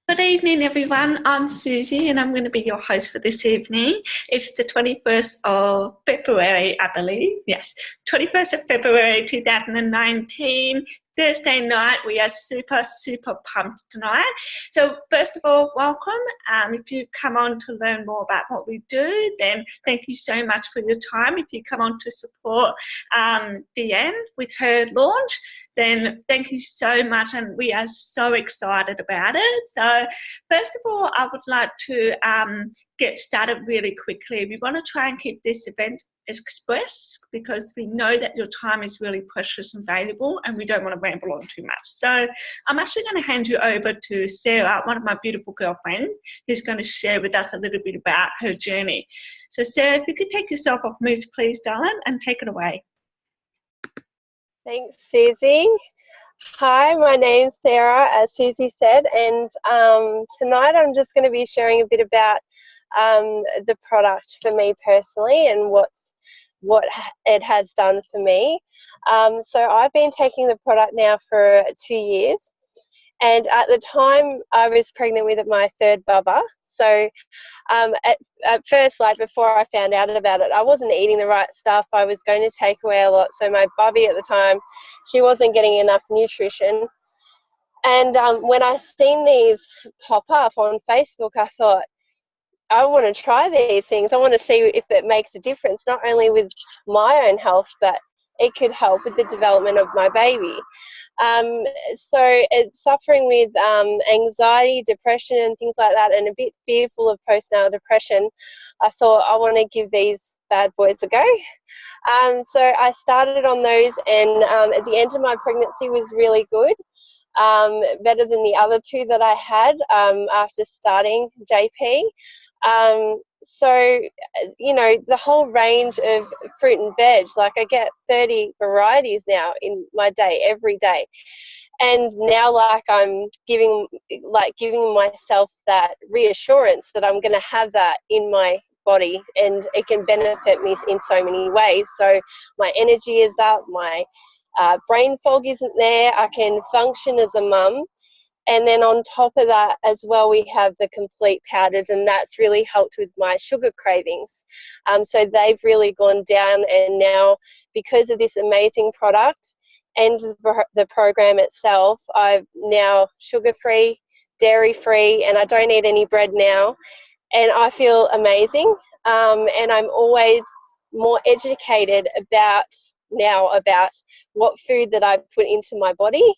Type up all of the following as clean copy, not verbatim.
Good evening, everyone. I'm Susie, and I'm going to be your host for this evening. It's the 21st of February, I believe. Yes, 21st of February 2019, Thursday night. We are super, super pumped tonight. So, first of all, welcome. If you come on to learn more about what we do, then thank you so much for your time. If you come on to support Deanne with her launch, then thank you so much, and we are so excited about it. So first of all, I would like to get started really quickly. We want to try and keep this event express because we know that your time is really precious and valuable, and we don't want to ramble on too much. So I'm actually going to hand you over to Sarah, one of my beautiful girlfriends, who's going to share with us a little bit about her journey. So Sarah, if you could take yourself off mute, please, darling, and take it away. Thanks, Susie. Hi, my name's Sarah, as Susie said, and tonight I'm just going to be sharing a bit about the product for me personally and what it has done for me. So I've been taking the product now for 2 years, and at the time I was pregnant with my third bubba. So at first, like before I found out about it, I wasn't eating the right stuff. I was going to take away a lot. So my bubby at the time, she wasn't getting enough nutrition. And when I seen these pop up on Facebook, I thought, I want to try these things. I want to see if it makes a difference, not only with my own health, but it could help with the development of my baby. So it's suffering with anxiety, depression and things like that, and a bit fearful of postnatal depression. I thought I want to give these bad boys a go. So I started on those, and at the end of my pregnancy was really good, better than the other two that I had after starting JP. So, you know, the whole range of fruit and veg, like I get 30 varieties now in my day, every day. And now like I'm giving myself that reassurance that I'm going to have that in my body and it can benefit me in so many ways. So my energy is up, my brain fog isn't there, I can function as a mum. And then on top of that as well, we have the complete powders, and that's really helped with my sugar cravings. So they've really gone down, and now because of this amazing product and the program itself, I'm now sugar-free, dairy-free, and I don't eat any bread now. And I feel amazing, and I'm always more educated about what food that I put into my body.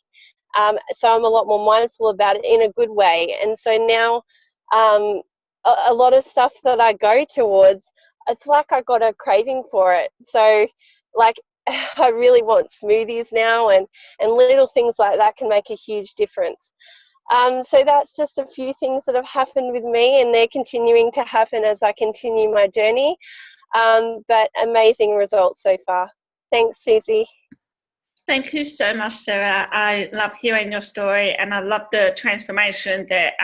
So I'm a lot more mindful about it in a good way. And so now a lot of stuff that I go towards, it's like I got a craving for it. So like I really want smoothies now, and little things like that can make a huge difference. So that's just a few things that have happened with me, and they're continuing to happen as I continue my journey. But amazing results so far. Thanks, Susie. Thank you so much, Sarah. I love hearing your story, and I love the transformation that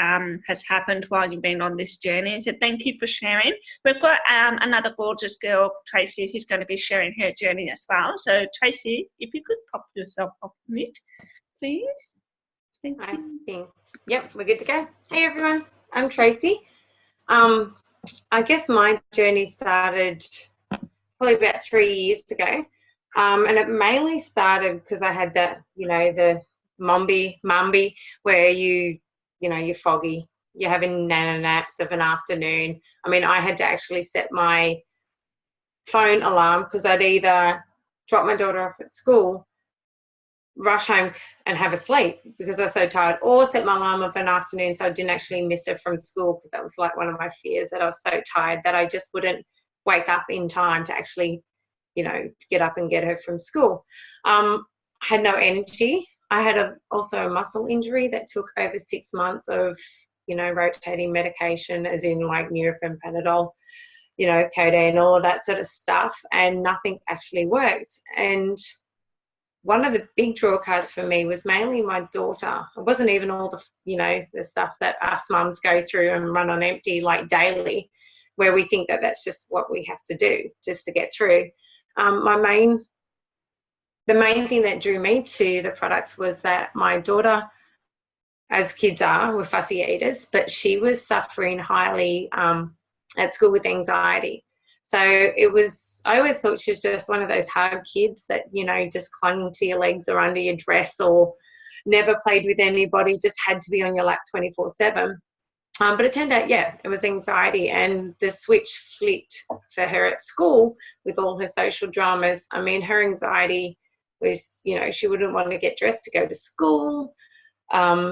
has happened while you've been on this journey. So thank you for sharing. We've got another gorgeous girl, Tracy, who's going to be sharing her journey as well. So Tracy, if you could pop yourself off mute, please. Thank you. Yep, we're good to go. Hey everyone, I'm Tracy. I guess my journey started probably about 3 years ago. And it mainly started because I had that, you know, the mumby, where you're foggy, you're having nana naps of an afternoon. I mean, I had to actually set my phone alarm because I'd either drop my daughter off at school, rush home and have a sleep because I was so tired, or set my alarm of an afternoon so I didn't actually miss her from school, because that was like one of my fears, that I was so tired that I just wouldn't wake up in time to actually, you know, to get up and get her from school. I had no energy. I had also a muscle injury that took over 6 months of, you know, rotating medication, as in like Nurofen, Panadol, you know, codeine, all of that sort of stuff, and nothing actually worked. And one of the big draw cards for me was mainly my daughter. It wasn't even all the, you know, the stuff that us mums go through and run on empty like daily, where we think that that's just what we have to do just to get through. The main thing that drew me to the products was that my daughter as kids are, we're fussy eaters, but she was suffering highly at school with anxiety. So I always thought she was just one of those hard kids that, you know, just clung to your legs or under your dress, or never played with anybody, just had to be on your lap 24/7. But it turned out, yeah, it was anxiety, and the switch flipped for her at school with all her social dramas. I mean, her anxiety was, you know, she wouldn't want to get dressed to go to school.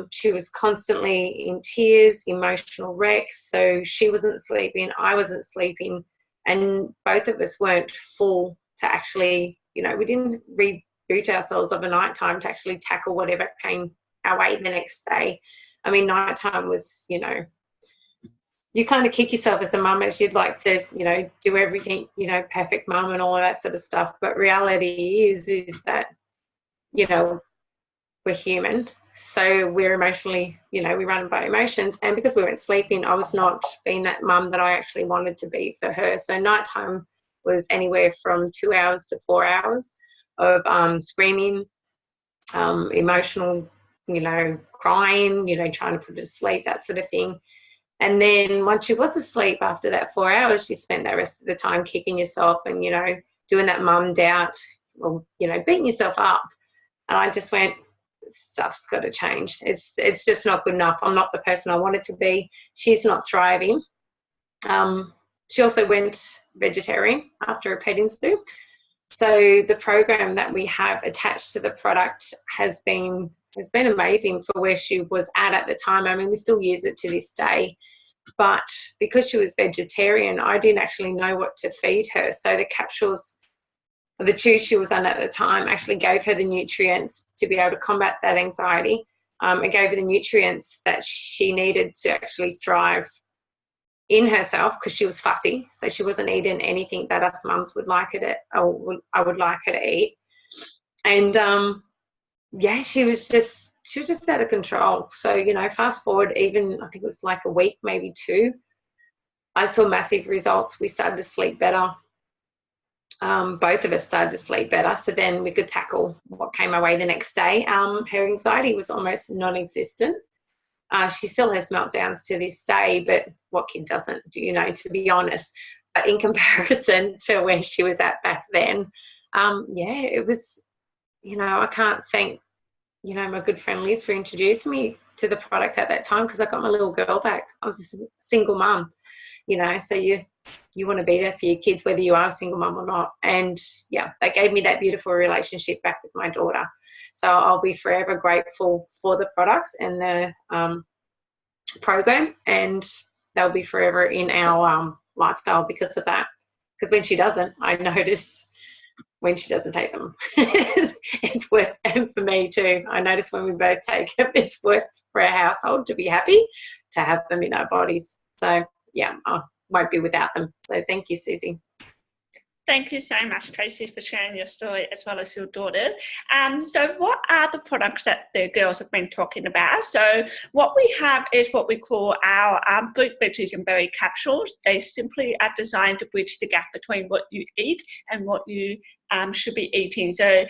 She was constantly in tears, emotional wrecks. So she wasn't sleeping, I wasn't sleeping, and both of us weren't full to actually, you know, we didn't reboot ourselves of a night time to actually tackle whatever came our way the next day. I mean, nighttime was, you know, you kind of kick yourself as a mum, as you'd like to, you know, do everything, you know, perfect mum and all of that sort of stuff. But reality is that, you know, we're human. So we're emotionally, you know, we run by emotions. And because we weren't sleeping, I was not being that mum that I actually wanted to be for her. So nighttime was anywhere from 2 hours to 4 hours of screaming, emotional, you know, crying, you know, trying to put her to sleep, that sort of thing. And then once she was asleep after that 4 hours, she spent that rest of the time kicking yourself and, you know, doing that mum doubt, or, you know, beating yourself up. And I just went, stuff's got to change. It's just not good enough. I'm not the person I wanted to be. She's not thriving. She also went vegetarian after a petting zoo. So the program that we have attached to the product has been amazing for where she was at the time. I mean, we still use it to this day. But because she was vegetarian, I didn't actually know what to feed her. So the capsules, the chews she was on at the time, actually gave her the nutrients to be able to combat that anxiety. It gave her the nutrients that she needed to actually thrive in herself, because she was fussy. So she wasn't eating anything that us mums would like her to, or I would like her to eat. And yeah, she was just out of control. So, you know, fast forward, even I think it was like a week, maybe 2, I saw massive results. We started to sleep better. Both of us started to sleep better. So then we could tackle what came our way the next day. Her anxiety was almost non-existent. She still has meltdowns to this day, but what kid doesn't, you know, to be honest. But in comparison to where she was at back then, yeah, it was, you know, I can't thank, you know, my good friend Liz for introducing me to the product at that time, because I got my little girl back. I was a single mum, you know, so you want to be there for your kids whether you are a single mum or not. And yeah, that gave me that beautiful relationship back with my daughter. So I'll be forever grateful for the products and the program, and they'll be forever in our lifestyle because of that. Because when she doesn't, I notice when she doesn't take them, it's worth, and for me too, I notice when we both take them, it's worth for our household to be happy to have them in our bodies. So yeah, I won't be without them. So thank you, Susie. Thank you so much, Tracy, for sharing your story as well as your daughter. So what are the products that the girls have been talking about? So what we have is what we call our fruit, veggies and berry capsules. They simply are designed to bridge the gap between what you eat and what you should be eating. So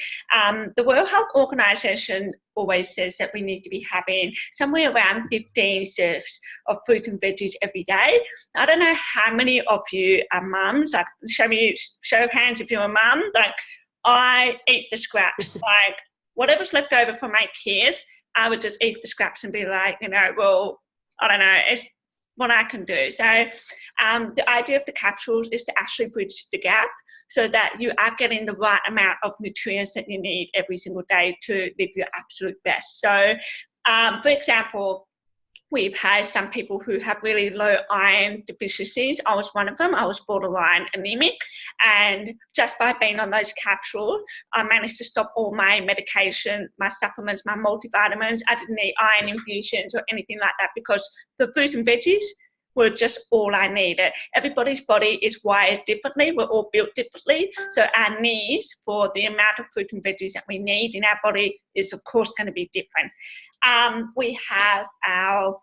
the World Health Organization always says that we need to be having somewhere around 15 serves of fruit and veggies every day. I don't know how many of you are mums. Like, show of hands if you're a mum. Like, I eat the scraps. Like, whatever's left over from my kids, I would just eat the scraps and be like, you know, well, I don't know, it's what I can do. So the idea of the capsules is to actually bridge the gap so that you are getting the right amount of nutrients that you need every single day to live your absolute best. So, for example, we've had some people who have really low iron deficiencies. I was one of them. I was borderline anemic. And just by being on those capsules, I managed to stop all my medication, my supplements, my multivitamins. I didn't need iron infusions or anything like that, because the fruit and veggies were just all I needed. Everybody's body is wired differently. We're all built differently. So our needs for the amount of fruit and veggies that we need in our body is, of course, going to be different. We have our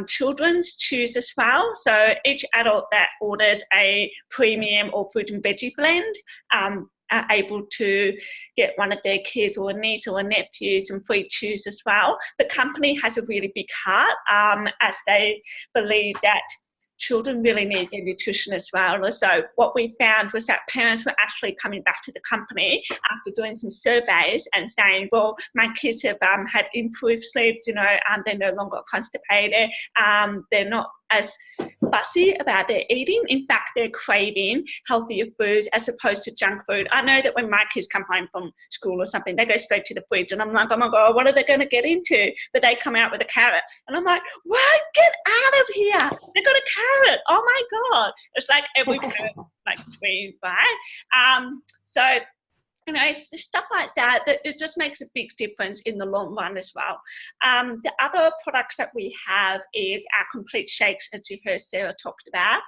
children's chews as well. So each adult that orders a premium or fruit and veggie blend are able to get one of their kids or a niece or a nephew some free shoes as well. The company has a really big heart, as they believe that children really need their nutrition as well. So what we found was that parents were actually coming back to the company after doing some surveys and saying, well, my kids have had improved sleep, they're no longer constipated, they're not as fussy about their eating. In fact, they're craving healthier foods as opposed to junk food. I know that when my kids come home from school or something, they go straight to the fridge and I'm like, oh my God, what are they going to get into? But they come out with a carrot and I'm like, what? Get out of here. They got a carrot. Oh my God. It's like every parent, like tweet, right? So, stuff like that, it just makes a big difference in the long run as well. The other products that we have is our complete shakes, as you heard Sarah talked about.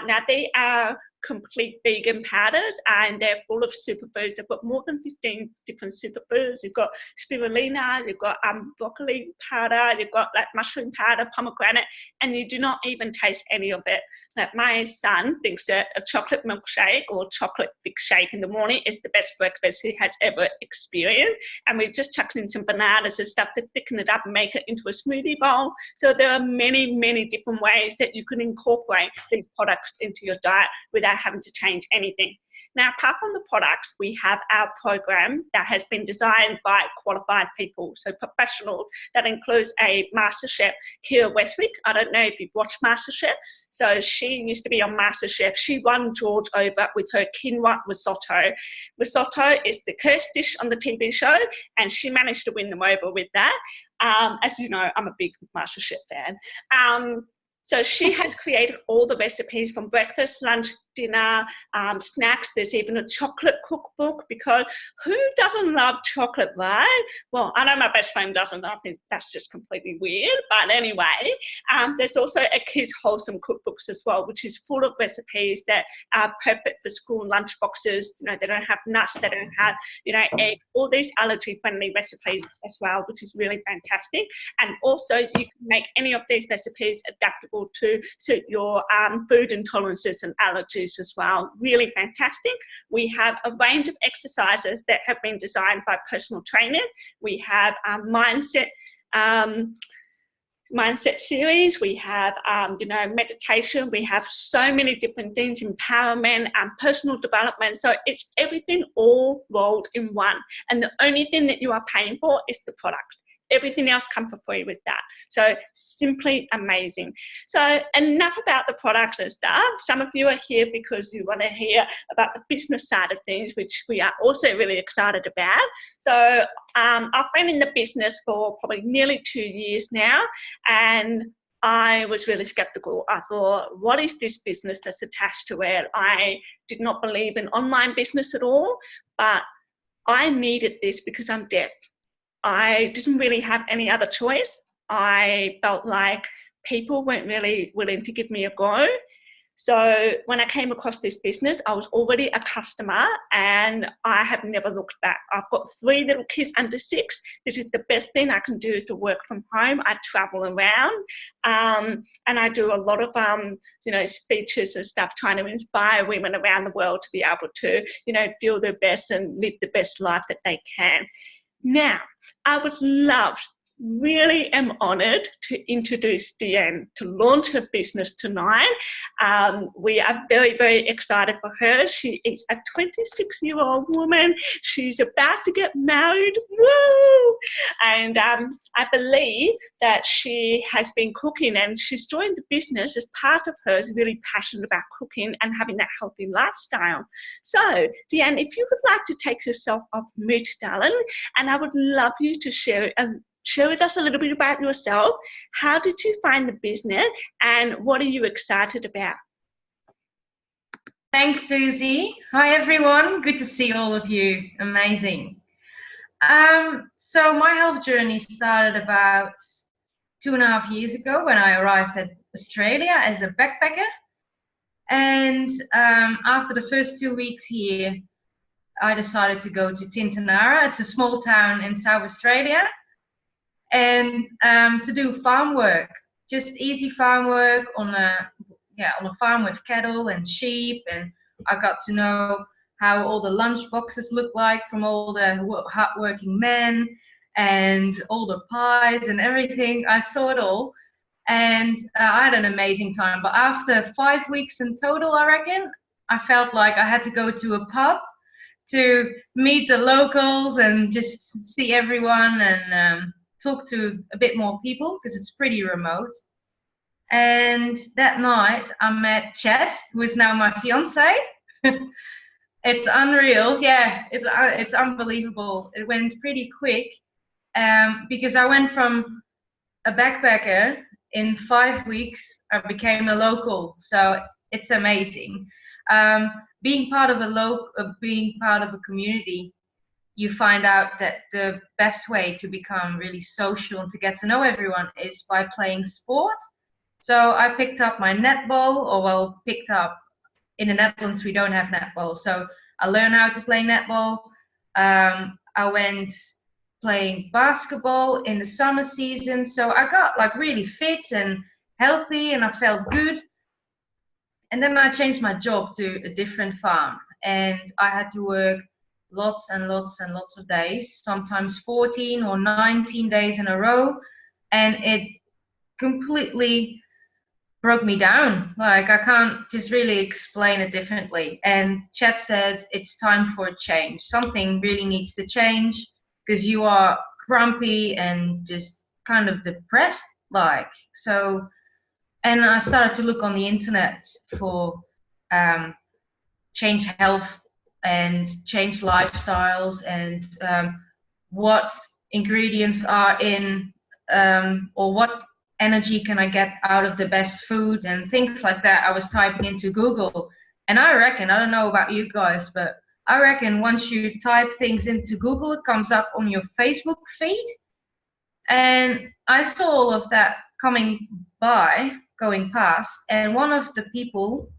Now, they are complete vegan powders and they're full of superfoods. They've got more than 15 different superfoods. You've got spirulina, you've got broccoli powder, you've got like mushroom powder, pomegranate, and you do not even taste any of it. Like my son thinks that a chocolate milkshake or chocolate thick shake in the morning is the best breakfast he has ever experienced. And we've just chucked in some bananas and stuff to thicken it up and make it into a smoothie bowl. So there are many, many different ways that you can incorporate these products into your diet without having to change anything. Now, apart from the products, we have our program that has been designed by qualified people, so professionals. That includes a MasterChef, Kira Westwick. I don't know if you've watched MasterChef. So she used to be on MasterChef. She won George over with her quinoa risotto. Risotto is the cursed dish on the TV show, and she managed to win them over with that. As you know, I'm a big MasterChef fan. So she has created all the recipes from breakfast, lunch, dinner, snacks. There's even a chocolate cookbook, because who doesn't love chocolate, right? Well, I know my best friend doesn't. I think that's just completely weird. But anyway, there's also a kids' wholesome cookbooks as well, which is full of recipes that are perfect for school lunch boxes. They don't have nuts, they don't have, egg, all these allergy-friendly recipes as well, which is really fantastic. And also you can make any of these recipes adaptable to suit your food intolerances and allergies as well. Really fantastic. We have a range of exercises that have been designed by personal trainers. We have mindset series, we have meditation, we have so many different things, empowerment and personal development. So it's everything all rolled in one, and the only thing that you are paying for is the product. Everything else comes for free with that. So simply amazing. So enough about the products and stuff. Some of you are here because you want to hear about the business side of things, which we are also really excited about. So I've been in the business for probably nearly 2 years now, and I was really skeptical. I thought, what is this business that's attached to it? I did not believe in online business at all, but I needed this because I'm deaf. I didn't really have any other choice. I felt like people weren't really willing to give me a go. So when I came across this business, I was already a customer and I have never looked back. I've got 3 little kids under 6. This is the best thing I can do, is to work from home. I travel around and I do a lot of, speeches and stuff, trying to inspire women around the world to be able to, feel their best and live the best life that they can. Now, I would love, really am honoured to introduce Deerna to launch her business tonight. We are very, very excited for her. She is a 26-year-old woman. She's about to get married. Woo! And I believe that she has been cooking, and she's joined the business as part of her is really passionate about cooking and having that healthy lifestyle. So, Deerna, if you would like to take yourself off mute, darling, and I would love you to share with us a little bit about yourself. How did you find the business and what are you excited about? Thanks, Susie. Hi, everyone. Good to see all of you. Amazing. So my health journey started about 2.5 years ago when I arrived at Australia as a backpacker. And after the first 2 weeks here, I decided to go to Tintinara. It's a small town in South Australia. And to do farm work, just easy farm work on a farm with cattle and sheep, and I got to know how all the lunch boxes look like from all the hardworking men and all the pies and everything. I saw it all, and I had an amazing time. But after 5 weeks in total, I reckon, I felt like I had to go to a pub to meet the locals and just see everyone and talk to a bit more people, because it's pretty remote. And that night I met Chet, who is now my fiance. It's unreal. Yeah, it's unbelievable. It went pretty quick, because I went from a backpacker. In 5 weeks I became a local, so it's amazing. Being part of a community, you find out that the best way to become really social and to get to know everyone is by playing sport. So I picked up my netball, in the Netherlands we don't have netball, so I learned how to play netball. I went playing basketball in the summer season, so I got like really fit and healthy, and I felt good. And then I changed my job to a different farm, and I had to work lots and lots and lots of days, sometimes 14 or 19 days in a row, and it completely broke me down. Like, I can't just really explain it differently. And Chet said it's time for a change. Something really needs to change, because you are grumpy and just kind of depressed, like. So, and I started to look on the internet for change health and change lifestyles, and what ingredients are in, or what energy can I get out of the best food and things like that. I was typing into Google, and I reckon, I don't know about you guys, but I reckon once you type things into Google, it comes up on your Facebook feed. And I saw all of that going past, and one of the people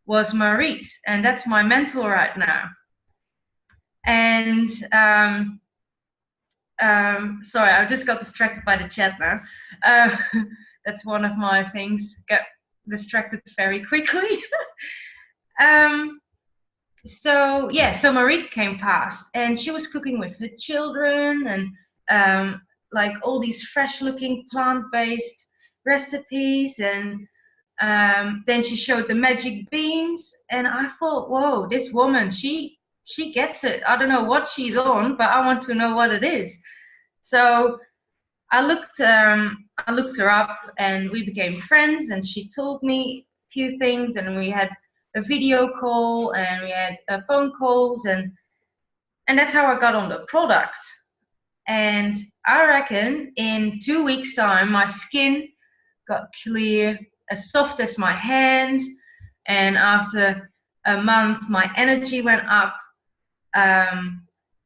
was Marit, and that's my mentor right now. And sorry, I just got distracted by the chat now. That's one of my things, get distracted very quickly. So Marit came past, and she was cooking with her children, and like all these fresh looking plant-based recipes, and then she showed the magic beans, and I thought, whoa, this woman, she gets it. I don't know what she's on, but I want to know what it is. So I looked her up, and we became friends, and she told me a few things, and we had a video call, and we had phone calls, and that's how I got on the product. And I reckon in 2 weeks' time, my skin got clear, as soft as my hand, and after a month, my energy went up,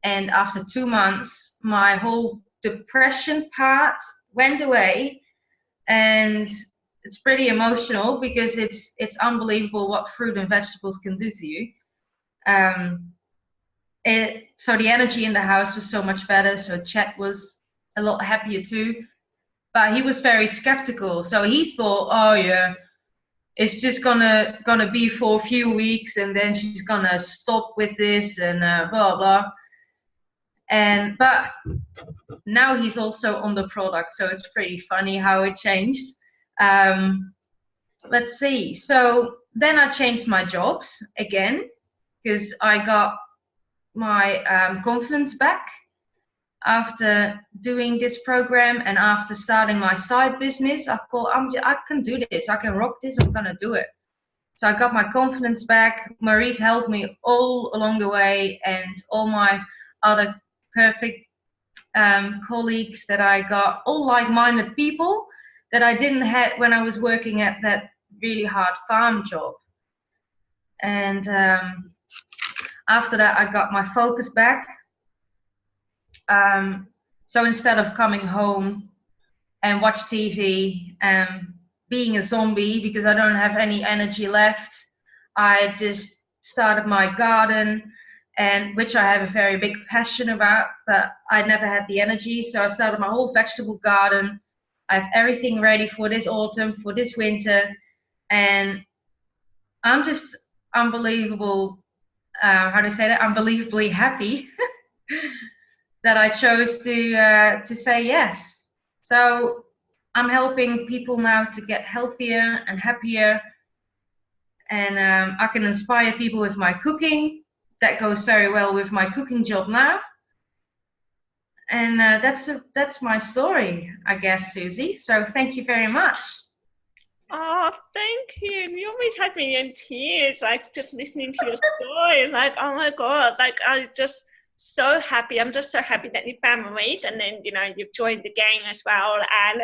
and after 2 months, my whole depression part went away. And it's pretty emotional, because it's unbelievable what fruit and vegetables can do to you. So the energy in the house was so much better, so Chet was a lot happier too. But he was very skeptical, so he thought, oh yeah, it's just gonna be for a few weeks, and then she's gonna stop with this, and blah blah. But now he's also on the product, so it's pretty funny how it changed. Let's see. So then I changed my jobs again, because I got my confidence back after doing this program, and after starting my side business. I thought, I can do this, I can rock this, I'm gonna do it. So I got my confidence back. Marit helped me all along the way, and all my other perfect colleagues that I got, all like-minded people that I didn't have when I was working at that really hard farm job. And after that, I got my focus back. So instead of coming home and watch TV and being a zombie because I don't have any energy left, I just started my garden, and which I have a very big passion about, but I never had the energy. So I started my whole vegetable garden. I have everything ready for this autumn, for this winter, and I'm just unbelievable how to say that, unbelievably happy that I chose to say yes. So I'm helping people now to get healthier and happier, and I can inspire people with my cooking. That goes very well with my cooking job now. And that's my story, I guess, Susie. So thank you very much. Oh, thank you. You always had me in tears, like just listening to your story. Like, oh my God, like I just so happy. I'm just so happy that you found a mate, and then, you know, you've joined the gang as well. And,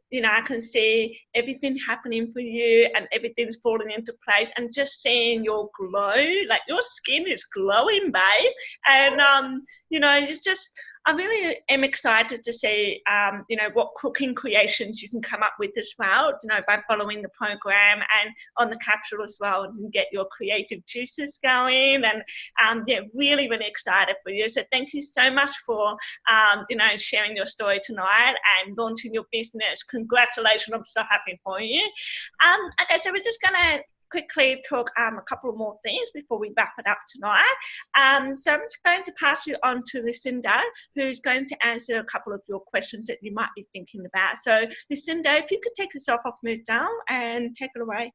you know, I can see everything happening for you and everything's falling into place, and just seeing your glow, like your skin is glowing, babe. And, you know, it's just, I really am excited to see, you know, what cooking creations you can come up with as well, you know, by following the program and on the capsule as well, and get your creative juices going. And yeah, really, really excited for you. So thank you so much for, you know, sharing your story tonight and launching your business. Congratulations. I'm so happy for you. Okay, so we're just going to quickly talk a couple more things before we wrap it up tonight. So I'm just going to pass you on to Lucinda, who's going to answer a couple of your questions that you might be thinking about. So Lucinda, if you could take yourself off mute now and take it away.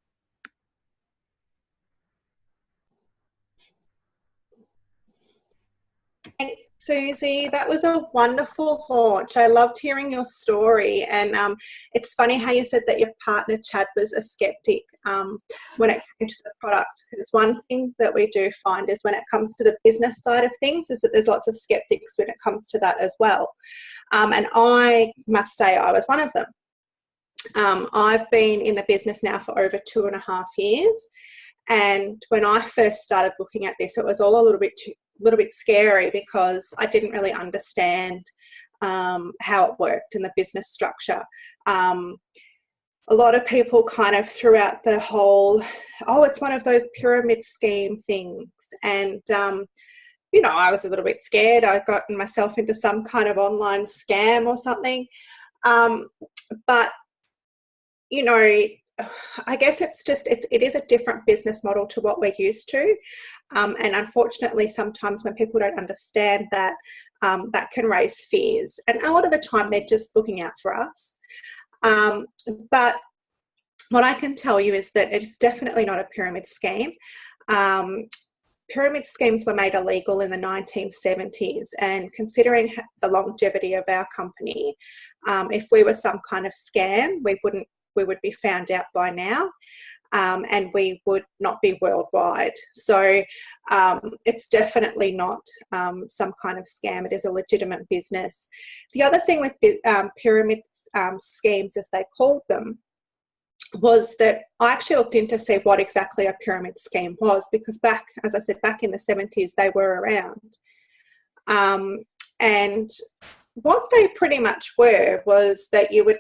Thanks, Susie. That was a wonderful launch. I loved hearing your story, and it's funny how you said that your partner Chad was a skeptic when it came to the product, because one thing that we do find is when it comes to the business side of things is that there's lots of skeptics when it comes to that as well, and I must say I was one of them. I've been in the business now for over 2.5 years, and when I first started looking at this, it was all a little bit scary, because I didn't really understand how it worked in the business structure. A lot of people kind of threw out the whole, oh, it's one of those pyramid scheme things. And, you know, I was a little bit scared. I'd gotten myself into some kind of online scam or something. But, you know, I guess it's just, it is a different business model to what we're used to. And unfortunately, sometimes when people don't understand that, that can raise fears. And a lot of the time they're just looking out for us. But what I can tell you is that it's definitely not a pyramid scheme. Pyramid schemes were made illegal in the 1970s, and considering the longevity of our company, if we were some kind of scam, we would be found out by now, and we would not be worldwide. So it's definitely not some kind of scam. It is a legitimate business. The other thing with pyramid schemes, as they called them, was that I actually looked in to see what exactly a pyramid scheme was, because back, as I said, back in the 70s, they were around. And what they pretty much were was that you would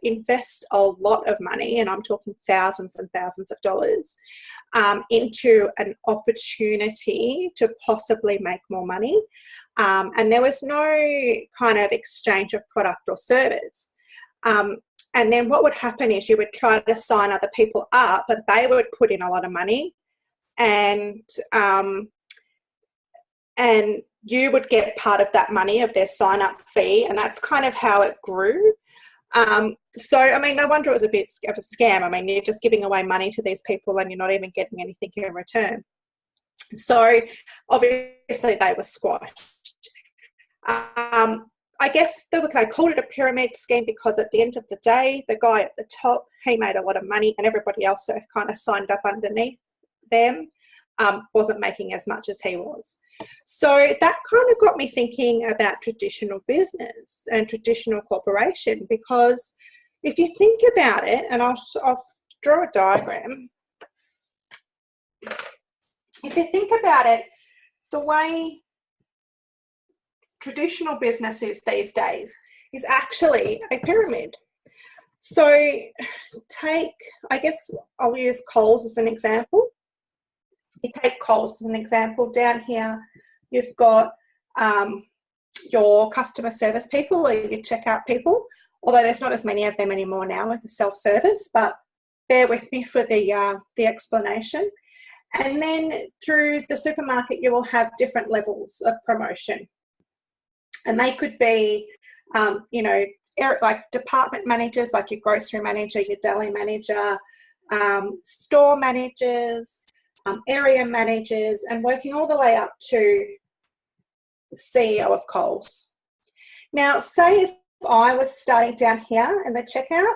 invest a lot of money, and I'm talking thousands and thousands of dollars, into an opportunity to possibly make more money. And there was no kind of exchange of product or service. And then what would happen is you would try to sign other people up, but they would put in a lot of money, and you would get part of that money of their sign-up fee, and that's kind of how it grew. So, I mean, no wonder it was a bit of a scam. I mean, you're just giving away money to these people and you're not even getting anything in return. So, obviously, they were squashed. I guess they called it a pyramid scheme because at the end of the day, the guy at the top, he made a lot of money, and everybody else that kind of signed up underneath them wasn't making as much as he was. So that kind of got me thinking about traditional business and traditional corporation, because if you think about it, and I'll draw a diagram. If you think about it, the way traditional business is these days is actually a pyramid. So I guess I'll use Coles as an example. You take Coles as an example. Down here, you've got your customer service people or your checkout people, although there's not as many of them anymore now with the self-service, but bear with me for the explanation. And then through the supermarket, you will have different levels of promotion. And they could be, you know, like department managers, like your grocery manager, your deli manager, store managers, area managers, and working all the way up to the CEO of Coles. Now, say if I was starting down here in the checkout,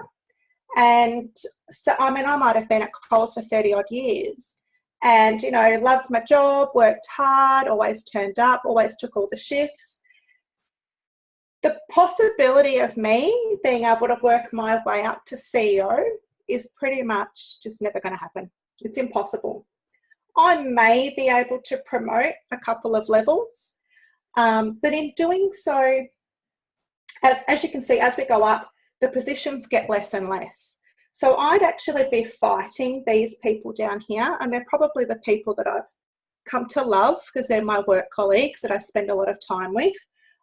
and so, I mean, I might have been at Coles for 30 odd years and, you know, loved my job, worked hard, always turned up, always took all the shifts. The possibility of me being able to work my way up to CEO is pretty much just never going to happen. It's impossible. I may be able to promote a couple of levels, but in doing so, as you can see, as we go up, the positions get less and less. So I'd actually be fighting these people down here, and they're probably the people that I've come to love because they're my work colleagues that I spend a lot of time with.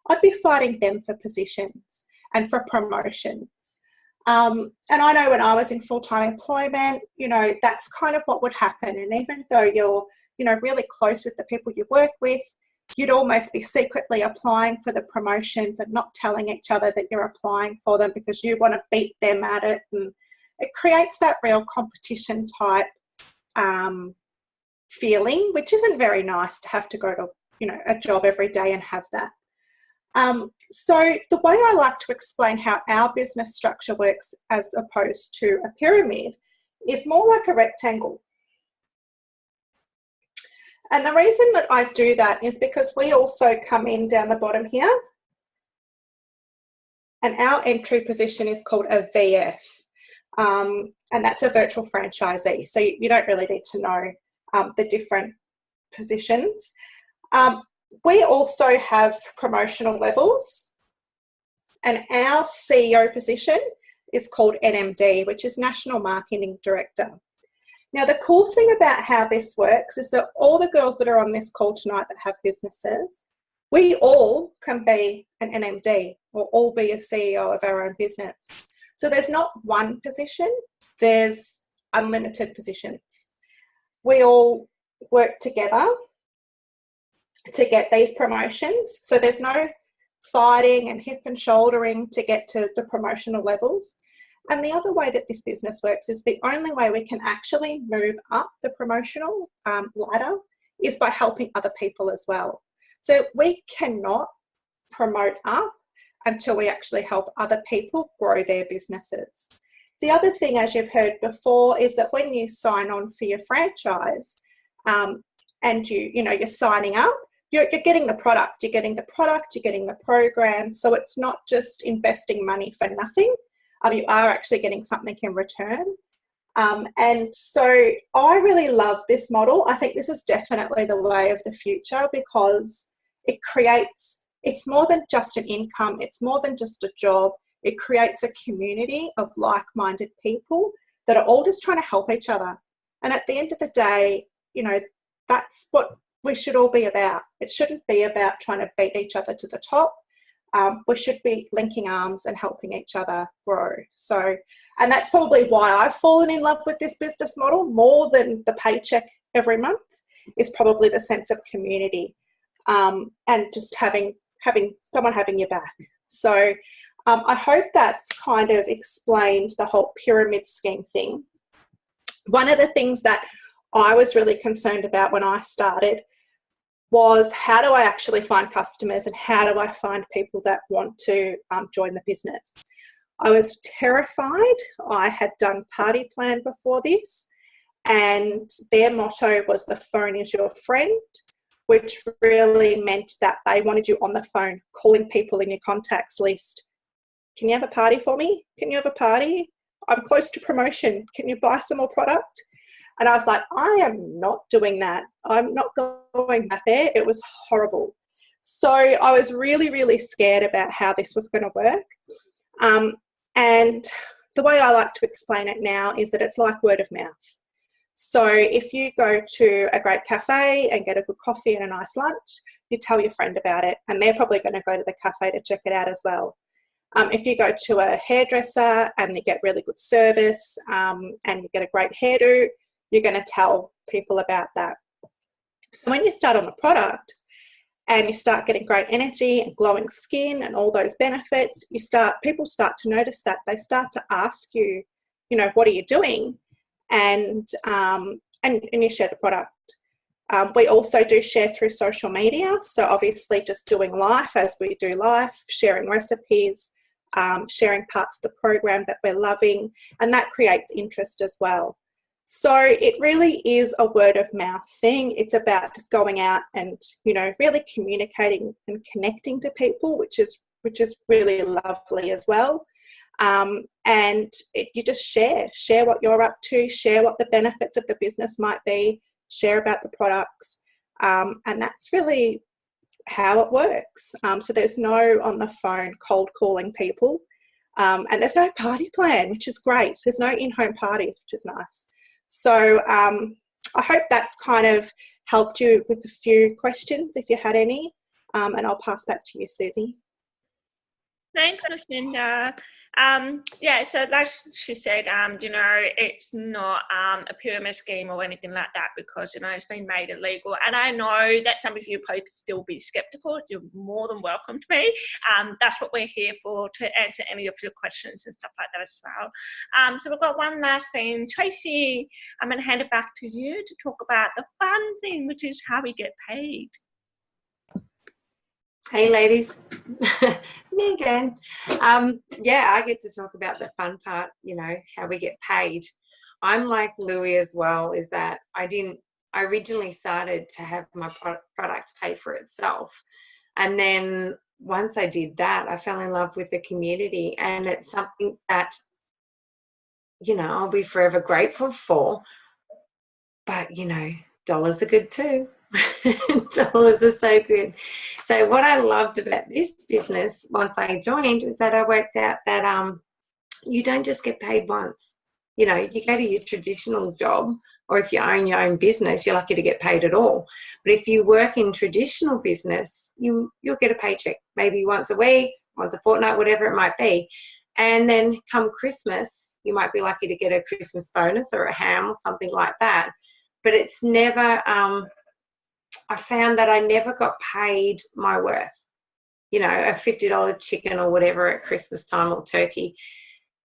I'd be fighting them for positions and for promotions. And I know when I was in full-time employment, you know, that's kind of what would happen. And even though you're, you know, really close with the people you work with, you'd almost be secretly applying for the promotions and not telling each other that you're applying for them because you want to beat them at it. And it creates that real competition type feeling, which isn't very nice to have to go to, you know, a job every day and have that. So the way I like to explain how our business structure works as opposed to a pyramid is more like a rectangle. And the reason that I do that is because we also come in down the bottom here, and our entry position is called a VF, and that's a virtual franchisee. So you don't really need to know the different positions. We also have promotional levels, and our CEO position is called NMD, which is National Marketing Director. Now, the cool thing about how this works is that all the girls that are on this call tonight that have businesses, we all can be an NMD or all be a CEO of our own business. So there's not one position, there's unlimited positions. We all work together to get these promotions. So there's no fighting and hip and shouldering to get to the promotional levels. And the other way that this business works is the only way we can actually move up the promotional ladder is by helping other people as well. So we cannot promote up until we actually help other people grow their businesses. The other thing, as you've heard before, is that when you sign on for your franchise and you're signing up, you're getting the product, you're getting the program. So it's not just investing money for nothing. You are actually getting something in return. And so I really love this model. I think this is definitely the way of the future because it's more than just an income. It's more than just a job. It creates a community of like-minded people that are all just trying to help each other. And at the end of the day, you know, that's what we should all be about. It shouldn't be about trying to beat each other to the top. We should be linking arms and helping each other grow. So, and that's probably why I've fallen in love with this business model more than the paycheck every month, is probably the sense of community and just having someone having your back. So I hope that's kind of explained the whole pyramid scheme thing. One of the things that I was really concerned about when I started was how do I actually find customers and how do I find people that want to join the business. I was terrified. I had done Party Plan before this, and their motto was the phone is your friend, which really meant that they wanted you on the phone calling people in your contacts list. Can you have a party for me? Can you have a party? I'm close to promotion. Can you buy some more product? And I was like, I am not doing that. I'm not going back there. It was horrible. So I was really, really scared about how this was going to work. And the way I like to explain it now is that it's like word of mouth. So if you go to a great cafe and get a good coffee and a nice lunch, you tell your friend about it, and they're probably going to go to the cafe to check it out as well. If you go to a hairdresser and you get really good service and you get a great hairdo, you're going to tell people about that. So when you start on the product and you start getting great energy and glowing skin and all those benefits, people start to notice that. They start to ask you, you know, what are you doing? And you share the product. We also do share through social media. So obviously just doing life as we do life, sharing recipes, sharing parts of the program that we're loving, and that creates interest as well. So it really is a word of mouth thing. It's about just going out and, you know, really communicating and connecting to people, which is really lovely as well. You just share what you're up to, share what the benefits of the business might be, share about the products, and that's really how it works. So there's no on the phone cold calling people, and there's no party plan, which is great. There's no in-home parties, which is nice. So I hope that's kind of helped you with a few questions if you had any, and I'll pass back to you, Susie. Thanks, Lucinda. So like she said, you know, it's not a pyramid scheme or anything like that, because, you know, it's been made illegal. And I know that some of you probably still be skeptical. You're more than welcome to be. That's what we're here for, to answer any of your questions and stuff like that as well. So we've got one last thing. Tracy, I'm going to hand it back to you to talk about the fun thing, which is how we get paid. Hey ladies, me again. I get to talk about the fun part, you know, how we get paid. I'm like Louie as well, is that I originally started to have my product pay for itself. And then once I did that, I fell in love with the community, and it's something that, you know, I'll be forever grateful for. But, you know, dollars are good too. Dollars are so good. So what I loved about this business once I joined was that I worked out that you don't just get paid once. You know, you go to your traditional job, or if you own your own business, you're lucky to get paid at all. But if you work in traditional business, you'll get a paycheck maybe once a week, once a fortnight, whatever it might be. And then come Christmas, you might be lucky to get a Christmas bonus or a ham or something like that. But it's never I found that I never got paid my worth. You know, a $50 chicken or whatever at Christmas time, or turkey.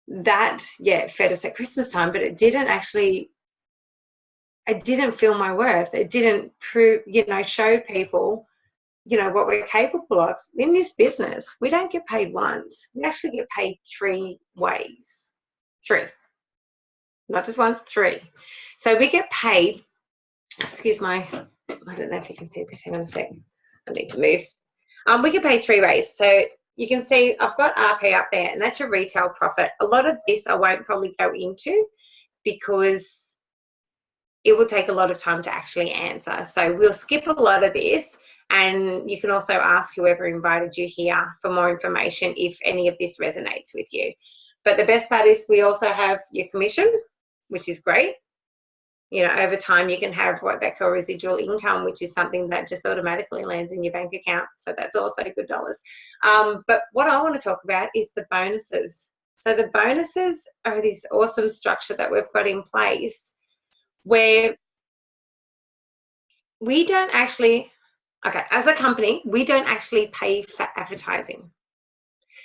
That, yeah, fed us at Christmas time, but it didn't feel my worth. It didn't show people, you know, what we're capable of. In this business, we don't get paid once. We actually get paid 3 ways. 3. Not just once, 3. So we get paid, I don't know if you can see this. Hang on a sec. I need to move. We get paid 3 ways. So you can see I've got RP up there, and that's your retail profit. A lot of this I won't probably go into because it will take a lot of time to actually answer. So we'll skip a lot of this, and you can also ask whoever invited you here for more information if any of this resonates with you. But the best part is we also have your commission, which is great. You know, over time you can have what they call residual income, which is something that just automatically lands in your bank account. So that's also good dollars. But what I want to talk about is the bonuses. So the bonuses are this awesome structure that we've got in place where we don't actually, as a company, we don't actually pay for advertising.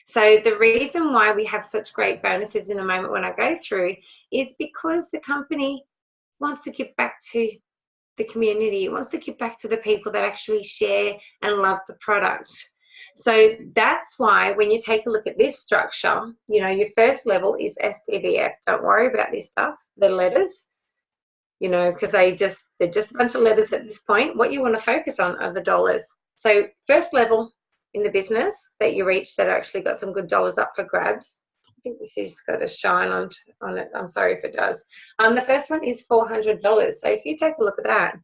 So the reason why we have such great bonuses in a moment when I go through is because the company wants to give back to the community. It wants to give back to the people that actually share and love the product. So that's why when you take a look at this structure, you know, your first level is SDVF. Don't worry about this stuff, the letters, you know, because they're just a bunch of letters at this point. What you want to focus on are the dollars. So first level in the business that you reach that actually got some good dollars up for grabs. I think this has got a shine on it. I'm sorry if it does. The first one is $400. So if you take a look at that,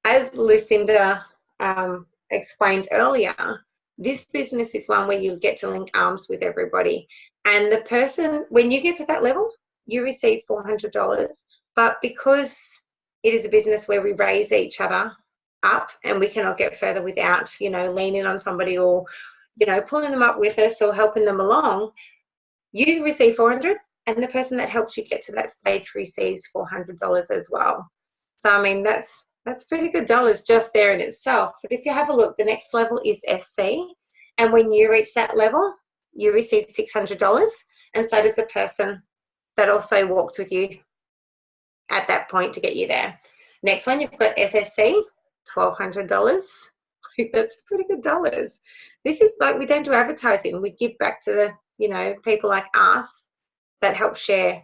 as Lucinda explained earlier, this business is one where you get to link arms with everybody. And the person, when you get to that level, you receive $400. But because it is a business where we raise each other up and we cannot get further without, you know, leaning on somebody or, you know, pulling them up with us or helping them along, you receive $400, and the person that helps you get to that stage receives $400 as well. So I mean, that's pretty good dollars just there in itself. But if you have a look, the next level is SC, and when you reach that level, you receive $600, and so does the person that also walked with you at that point to get you there. Next one, you've got SSC, $1,200. That's pretty good dollars. This is like, we don't do advertising. We give back to the, you know, people like us that help share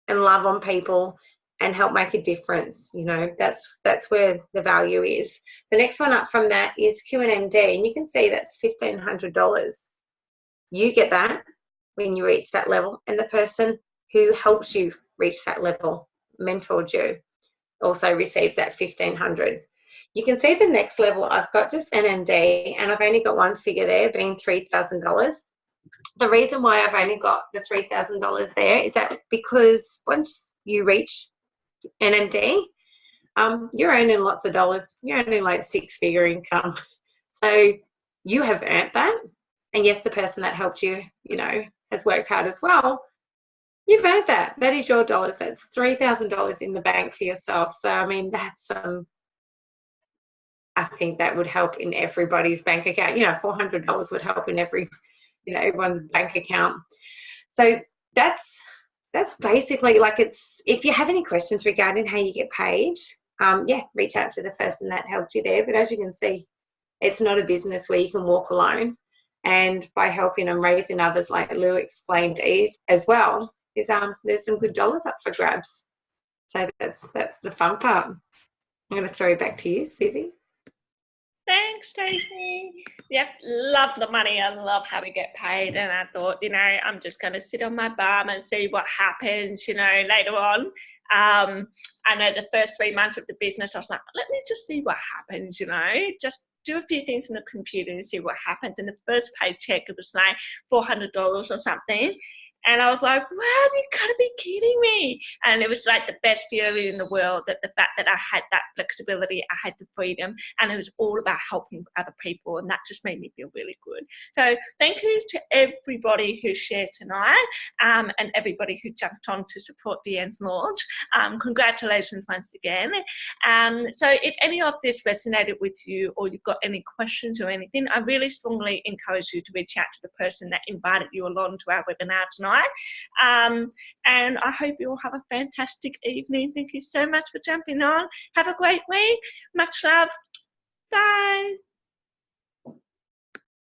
and love on people and help make a difference. You know, that's where the value is. The next one up from that is Q&MD, and you can see that's $1,500. You get that when you reach that level, and the person who helps you reach that level, mentored you, also receives that $1,500. You can see the next level, I've got just NMD, and I've only got one figure there being $3,000. The reason why I've only got the $3,000 there is that because once you reach NMD, you're earning lots of dollars. You're earning like six-figure income. So you have earned that. And yes, the person that helped you, you know, has worked hard as well. You've earned that. That is your dollars. That's $3,000 in the bank for yourself. So, I mean, that's I think that would help in everybody's bank account. You know, $400 would help in everyone's bank account. So that's basically, like, it's, if you have any questions regarding how you get paid, yeah, reach out to the person that helped you there. But as you can see, it's not a business where you can walk alone. And by helping and raising others, like Lou explained as well, is there's some good dollars up for grabs. So that's the fun part. I'm going to throw it back to you, Susie. Thanks, Stacey. Yep, love the money. I love how we get paid. And I thought, you know, I'm just going to sit on my bum and see what happens, you know, later on. I know the first 3 months of the business, I was like, let me just see what happens, you know, just do a few things on the computer and see what happens. And the first paycheck, it was like $400 or something. And I was like, wow, you gotta be kidding me. And it was like the best feeling in the world, that the fact that I had that flexibility, I had the freedom, and it was all about helping other people. And that just made me feel really good. So thank you to everybody who shared tonight, and everybody who jumped on to support Deerna Launch. Congratulations once again. So if any of this resonated with you, or you've got any questions or anything, I really strongly encourage you to reach out to the person that invited you along to our webinar tonight. And I hope you all have a fantastic evening. Thank you so much for jumping on. Have a great week. Much love. Bye.